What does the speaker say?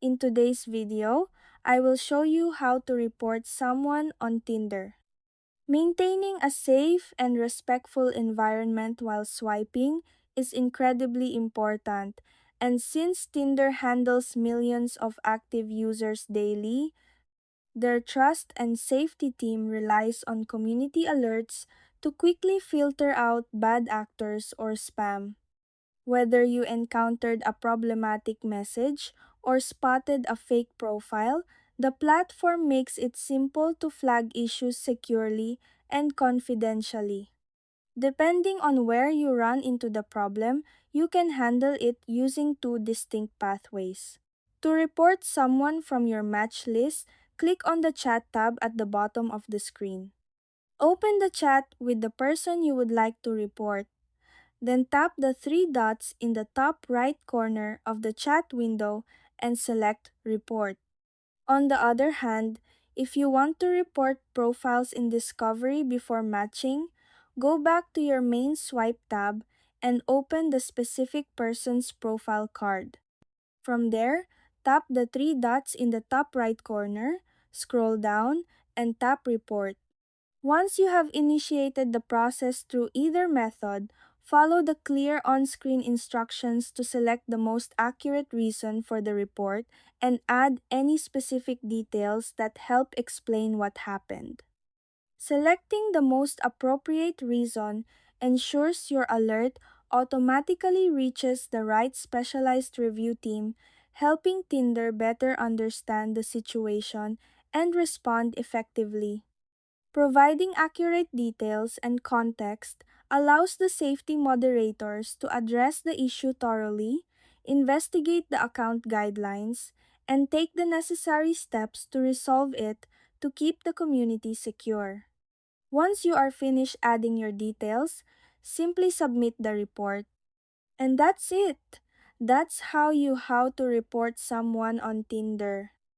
In today's video, I will show you how to report someone on Tinder. Maintaining a safe and respectful environment while swiping is incredibly important, and since Tinder handles millions of active users daily, their trust and safety team relies on community alerts to quickly filter out bad actors or spam. Whether you encountered a problematic message or spotted a fake profile, the platform makes it simple to flag issues securely and confidentially. Depending on where you run into the problem, you can handle it using two distinct pathways. To report someone from your match list, click on the chat tab at the bottom of the screen. Open the chat with the person you would like to report. Then tap the three dots in the top right corner of the chat window and select Report. On the other hand, if you want to report profiles in Discovery before matching, go back to your main swipe tab and open the specific person's profile card. From there, tap the three dots in the top right corner, scroll down, and tap Report. Once you have initiated the process through either method, follow the clear on-screen instructions to select the most accurate reason for the report and add any specific details that help explain what happened. Selecting the most appropriate reason ensures your alert automatically reaches the right specialized review team, helping Tinder better understand the situation and respond effectively. Providing accurate details and context allows the safety moderators to address the issue thoroughly, investigate the account guidelines, and take the necessary steps to resolve it to keep the community secure. Once you are finished adding your details, simply submit the report. And that's it. That's how to report someone on Tinder.